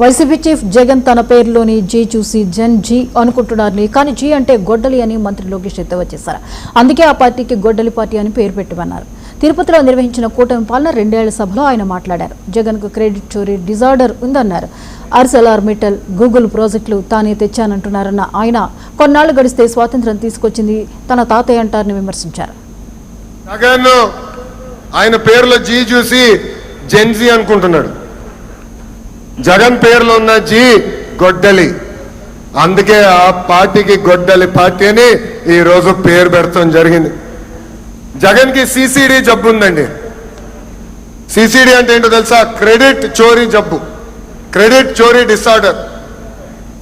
YCP chief Jagan తన పేరులోని G చూసి Jan G అనుకుంటున్నారని, కానీ జీ అంటే గొడ్డలి అని మంత్రి లోకేష్ ఎత్తవ చేశారు. అందుకే ఆ పార్టీకి గొడ్డలి పార్టీ అని పేరు పెట్టమన్నారు. తిరుపతిలో నిర్వహించిన కూటమి పాలన 2 ఏళ్ల సభలో ఆయన మాట్లాడారు. జగన్ కు క్రెడిట్ చోరీ డిజార్డర్ ఉందన్నారు. ఆర్సెల్ఆర్ మిట్టల్, గూగుల్ ప్రాజెక్టులు తానే తెచ్చానంటున్నారన్న ఆయన కొన్నాళ్లు గడిస్తే స్వాతంత్ర్యం తీసుకొచ్చింది తన తాతయ్య అంటారని విమర్శించారు. జగన్ ఆయన పేరులో జీ చూసి జెన్ జీ అనుకుంటున్నాడు. జగన్ పేరులో ఉన్న జీ గొడ్డలి, అందుకే ఆ పార్టీకి గొడ్డలి పార్టీ అని ఈ రోజు పేరు పెడతాం జరిగింది. జగన్ కి సిసిడి జబ్బు ఉందండి. సిసిడి అంటే ఏంటో తెలుసా? క్రెడిట్ చోరీ జబ్బు, క్రెడిట్ చోరీ డిసార్డర్.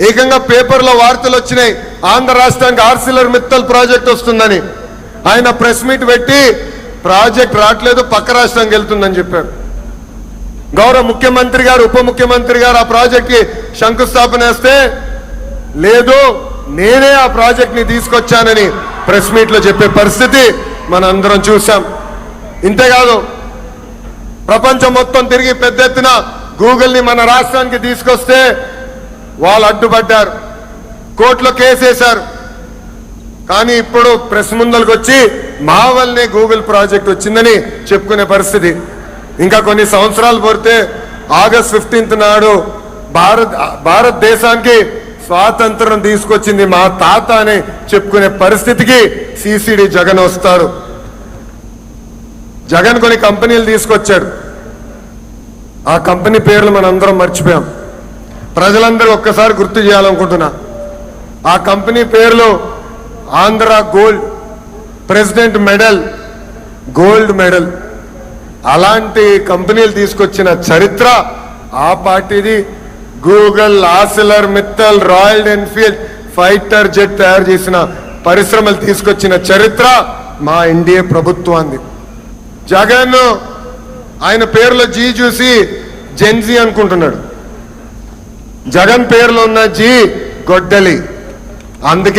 ఏకంగా పేపర్లో వార్తలు వచ్చినాయి, ఆంధ్ర రాష్ట్రానికి ఆర్సిలర్ మిత్తల్ ప్రాజెక్ట్ వస్తుందని. ఆయన ప్రెస్ మీట్ పెట్టి ప్రాజెక్ట్ రావట్లేదు, పక్క రాష్ట్రానికి వెళ్తుందని చెప్పారు. గౌరవ ముఖ్యమంత్రి గారు, ఉప ముఖ్యమంత్రి గారు ఆ ప్రాజెక్ట్ కి శంకుస్థాపన వేస్తే లేదు, నేనే ఆ ప్రాజెక్ట్ ని తీసుకొచ్చానని ప్రెస్ మీట్ లో చెప్పే పరిస్థితి మనందరం చూసాం. ఇంతేకాదు, ప్రపంచం మొత్తం తిరిగి పెద్ద ఎత్తున గూగుల్ ని మన రాష్ట్రానికి తీసుకొస్తే వాళ్ళు అడ్డుపడ్డారు, కోర్టులో కేసేశారు. కానీ ఇప్పుడు ప్రెస్ ముందరికి వచ్చి మా వల్లనే గూగుల్ ప్రాజెక్ట్ వచ్చిందని చెప్పుకునే పరిస్థితి. ఇంకా కొన్ని సంవత్సరాలు పోతే ఆగస్ట్ 15 నాడు భారతదేశానికి స్వాతంత్రం తీసుకొచ్చింది మా తాత అని చెప్పుకునే పరిస్థితికి సిసిడి జగన్ వస్తారు. జగన్ కొన్ని కంపెనీలు తీసుకొచ్చాడు. ఆ కంపెనీ పేర్లు మనందరం మర్చిపోయాం. ప్రజలందరూ ఒక్కసారి గుర్తు చేయాలనుకుంటున్నా. ఆ కంపెనీ పేర్లు Andhra gold, president medal, gold medal. అలాంటి కంపెనీలు తీసుకొచ్చిన చరిత్ర ఆ పార్టీది. Google, Arcelor Mittal, royal Enfield fighter jet తయారు చేసిన పరిశ్రమలు తీసుకొచ్చిన చరిత్ర మా ఎన్డీఏ ప్రభుత్వాన్ని. జగన్ ఆయన పేరులో జీ చూసి జెన్ జీ అనుకుంటున్నాడు. జగన్ పేరులో ఉన్న జీ గొడ్డలి, అందుకే